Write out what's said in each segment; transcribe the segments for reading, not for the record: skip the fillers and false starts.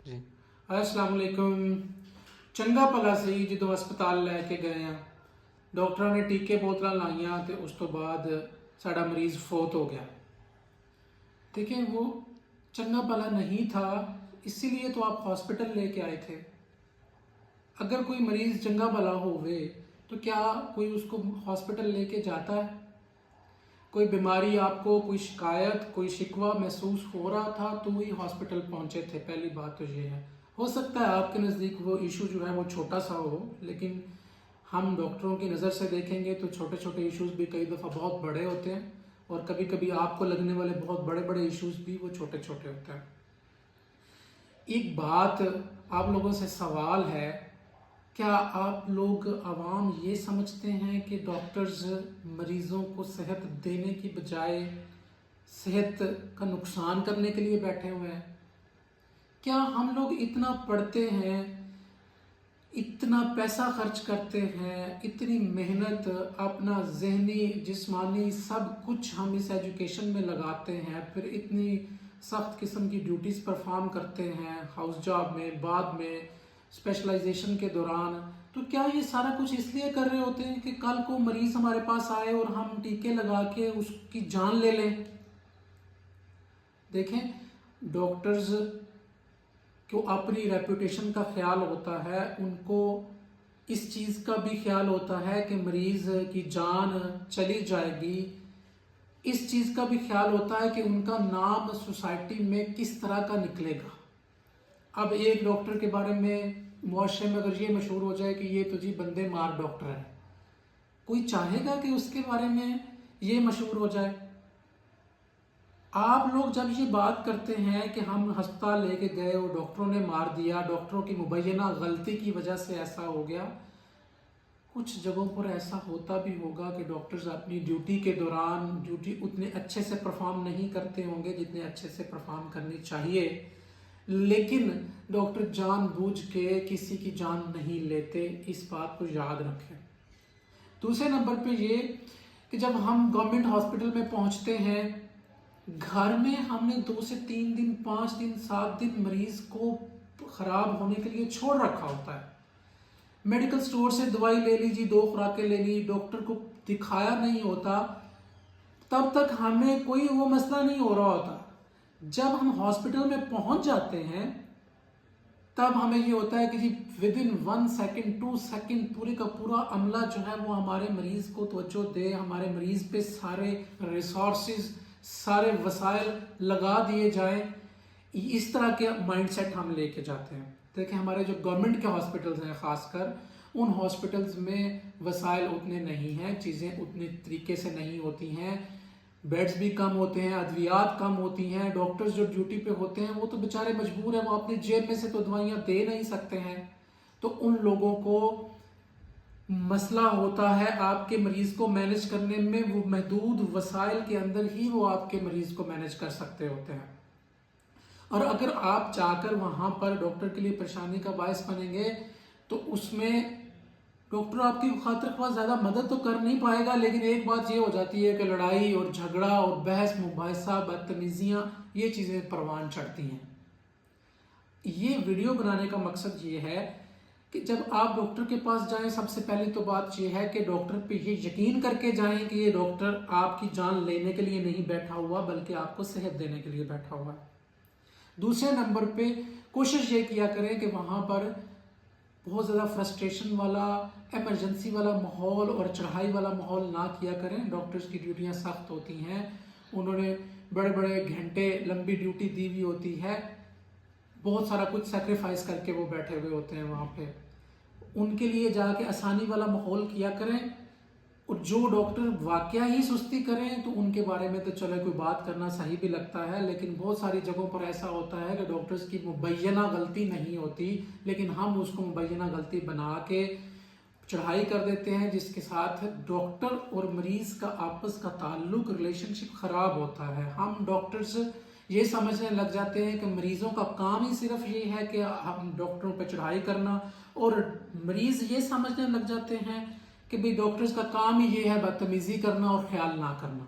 ਜੀ। अस्सलाम वालेकुम। ਚੰਗਾ ਭਲਾ ਸੀ ਜਦੋਂ ਹਸਪਤਾਲ ਲੈ ਕੇ ਗਏ ਆ, ਡਾਕਟਰਾਂ ਨੇ ਟੀਕੇ ਬੋਤਲਾਂ ਲਾਈਆਂ ਤੇ ਉਸ ਤੋਂ ਬਾਅਦ ਸਾਡਾ ਮਰੀਜ਼ ਫੌਤ ਹੋ गया। देखिए वो चंगा भला नहीं था, इसीलिए तो आप हॉस्पिटल लेके आए थे। अगर कोई मरीज चंगा भला होवे तो क्या कोई उसको हॉस्पिटल लेके जाता है? कोई बीमारी आपको, कोई शिकायत, कोई शिकवा महसूस हो रहा था तो ही हॉस्पिटल पहुंचे थे। पहली बात तो ये है। हो सकता है आपके नज़दीक वो इशू जो है वो छोटा सा हो, लेकिन हम डॉक्टरों की नज़र से देखेंगे तो छोटे छोटे इश्यूज भी कई दफ़ा बहुत बड़े होते हैं, और कभी कभी आपको लगने वाले बहुत बड़े बड़े इश्यूज भी वो छोटे छोटे होते हैं। एक बात आप लोगों से सवाल है, क्या आप लोग आवाम ये समझते हैं कि डॉक्टर्स मरीज़ों को सेहत देने की बजाय सेहत का नुकसान करने के लिए बैठे हुए हैं? क्या हम लोग इतना पढ़ते हैं, इतना पैसा खर्च करते हैं, इतनी मेहनत, अपना जहनी जिस्मानी सब कुछ हम इस एजुकेशन में लगाते हैं, फिर इतनी सख्त किस्म की ड्यूटीज़ परफॉर्म करते हैं हाउस जॉब में, बाद में स्पेशलाइजेशन के दौरान, तो क्या ये सारा कुछ इसलिए कर रहे होते हैं कि कल को मरीज़ हमारे पास आए और हम टीके लगा के उसकी जान ले लें? देखें, डॉक्टर्स को अपनी रेपुटेशन का ख्याल होता है, उनको इस चीज़ का भी ख्याल होता है कि मरीज़ की जान चली जाएगी, इस चीज़ का भी ख्याल होता है कि उनका नाम सोसाइटी में किस तरह का निकलेगा। अब एक डॉक्टर के बारे में मुआशरे में अगर ये मशहूर हो जाए कि ये तो जी बंदे मार डॉक्टर है, कोई चाहेगा कि उसके बारे में ये मशहूर हो जाए? आप लोग जब ये बात करते हैं कि हम अस्पताल लेके गए और डॉक्टरों ने मार दिया, डॉक्टरों की मुबैना गलती की वजह से ऐसा हो गया, कुछ जगहों पर ऐसा होता भी होगा कि डॉक्टर्स अपनी ड्यूटी के दौरान ड्यूटी उतने अच्छे से परफॉर्म नहीं करते होंगे जितने अच्छे से परफॉर्म करनी चाहिए, लेकिन डॉक्टर जानबूझ के किसी की जान नहीं लेते। इस बात को याद रखें। दूसरे नंबर पे ये कि जब हम गवर्नमेंट हॉस्पिटल में पहुंचते हैं, घर में हमने 2 से 3 दिन, 5 दिन, 7 दिन मरीज को ख़राब होने के लिए छोड़ रखा होता है। मेडिकल स्टोर से दवाई ले ली जी, 2 खुराकें ले ली, डॉक्टर को दिखाया नहीं होता, तब तक हमें कोई वो मसला नहीं हो रहा होता। जब हम हॉस्पिटल में पहुंच जाते हैं तब हमें ये होता है कि जी विद इन 1 सेकेंड 2 सेकेंड पूरे का पूरा अमला जो है वो हमारे मरीज़ को तवज्जो दे, हमारे मरीज़ पे सारे रिसोर्सेज, सारे वसाइल लगा दिए जाएं। इस तरह के माइंडसेट हम लेके जाते हैं। देखिए, हमारे जो गवर्नमेंट के हॉस्पिटल्स हैं, ख़ासकर उन हॉस्पिटल्स में वसाइल उतने नहीं हैं, चीज़ें उतने तरीके से नहीं होती हैं, बेड्स भी कम होते हैं, अद्वियात कम होती हैं, डॉक्टर्स जो ड्यूटी पे होते हैं वो तो बेचारे मजबूर हैं, वो अपनी जेब में से तो दवाइयाँ दे नहीं सकते हैं। तो उन लोगों को मसला होता है आपके मरीज़ को मैनेज करने में, वो महदूद वसाइल के अंदर ही वो आपके मरीज़ को मैनेज कर सकते होते हैं। और अगर आप जाकर वहाँ पर डॉक्टर के लिए परेशानी का बायस बनेंगे तो उसमें डॉक्टर आपकी खातिर ख्वाह ज़्यादा मदद तो कर नहीं पाएगा, लेकिन एक बात ये हो जाती है कि लड़ाई और झगड़ा और बहस मुबाहिसा, बदतमीज़ियाँ, ये चीज़ें परवान चढ़ती हैं। ये वीडियो बनाने का मकसद ये है कि जब आप डॉक्टर के पास जाएं, सबसे पहली तो बात ये है कि डॉक्टर पे ये यकीन करके जाएं कि ये डॉक्टर आपकी जान लेने के लिए नहीं बैठा हुआ, बल्कि आपको सेहत देने के लिए बैठा हुआ है। दूसरे नंबर पे कोशिश ये किया करें कि वहाँ पर बहुत ज़्यादा फ्रस्ट्रेशन वाला, एमरजेंसी वाला माहौल और चढ़ाई वाला माहौल ना किया करें। डॉक्टर्स की ड्यूटियाँ सख्त होती हैं, उन्होंने बड़े बड़े घंटे लंबी ड्यूटी दी हुई होती है, बहुत सारा कुछ सेक्रीफाइस करके वो बैठे हुए होते हैं वहाँ पे। उनके लिए जाके आसानी वाला माहौल किया करें। और जो डॉक्टर वाकया ही सुस्ती करें तो उनके बारे में तो चलो कोई बात करना सही भी लगता है, लेकिन बहुत सारी जगहों पर ऐसा होता है कि डॉक्टर्स की मुबैना गलती नहीं होती, लेकिन हम उसको मुबैना गलती बना के चढ़ाई कर देते हैं, जिसके साथ डॉक्टर और मरीज़ का आपस का ताल्लुक, रिलेशनशिप ख़राब होता है। हम डॉक्टर्स ये समझने लग जाते हैं कि मरीज़ों का काम ही सिर्फ ये है कि हम डॉक्टरों पर चढ़ाई करना, और मरीज़ ये समझने लग जाते हैं कि भाई डॉक्टर्स का काम ही ये है बदतमीज़ी करना और ख्याल ना करना।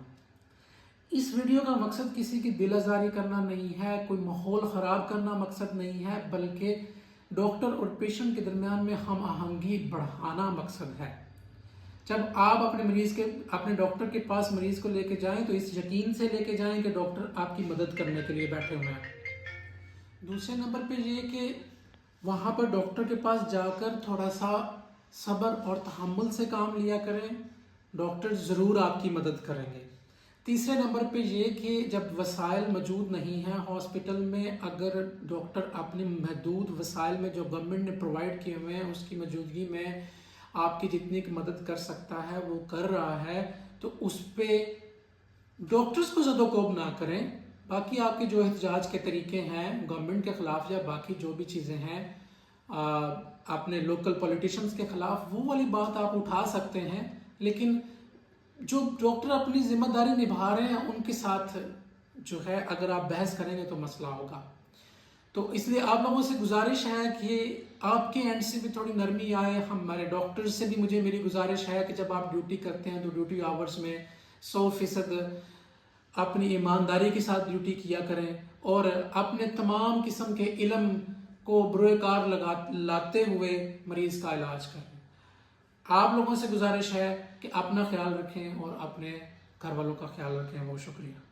اس ویڈیو کا مقصد کسی کی دل آزاری کرنا نہیں ہے، کوئی ماحول خراب کرنا مقصد نہیں ہے، بلکہ ڈاکٹر اور پیشنٹ کے درمیان میں ہم آہنگی بڑھانا مقصد ہے۔ جب آپ اپنے ڈاکٹر کے پاس مریض کو لے کے جائیں تو اس یقین سے لے کے جائیں کہ ڈاکٹر آپ کی مدد کرنے کے لیے بیٹھے ہوئے ہیں۔ دوسرے نمبر پہ یہ کہ وہاں پر ڈاکٹر کے پاس جا کر تھوڑا سا صبر اور تحمل سے کام لیا کریں، ڈاکٹر ضرور آپ کی مدد کریں گے۔ تیسرے نمبر پہ یہ کہ جب وسائل موجود نہیں ہیں ہاسپٹل میں، اگر ڈاکٹر اپنے محدود وسائل میں جو گورنمنٹ نے پرووائڈ کیے ہوئے ہیں اس کی موجودگی میں آپ کی جتنی کی مدد کر سکتا ہے وہ کر رہا ہے، تو اس پہ ڈاکٹرز کو زد و کوب نہ کریں۔ باقی آپ کے جو احتجاج کے طریقے ہیں گورنمنٹ کے خلاف یا باقی جو بھی چیزیں ہیں اپنے لوکل پولیٹیشنز کے خلاف، وہ والی بات آپ اٹھا سکتے ہیں، لیکن جو ڈاکٹر اپنی ذمہ داری نبھا رہے ہیں ان کے ساتھ جو ہے اگر آپ بحث کریں گے تو مسئلہ ہوگا۔ تو اس لیے آپ لوگوں سے گزارش ہے کہ آپ کے اینڈ سے بھی تھوڑی نرمی آئے، ہمارے ڈاکٹر سے بھی میری گزارش ہے کہ جب آپ ڈیوٹی کرتے ہیں تو ڈیوٹی آورز میں 100% اپنی ایمانداری کے ساتھ ڈیوٹی کیا کریں اور اپنے تمام قسم کے علم کو بروئے کار لاتے ہوئے مریض کا علاج کریں۔ آپ لوگوں سے گزارش ہے کہ اپنا خیال رکھیں اور اپنے گھر والوں کا خیال رکھیں۔ بہت شکریہ۔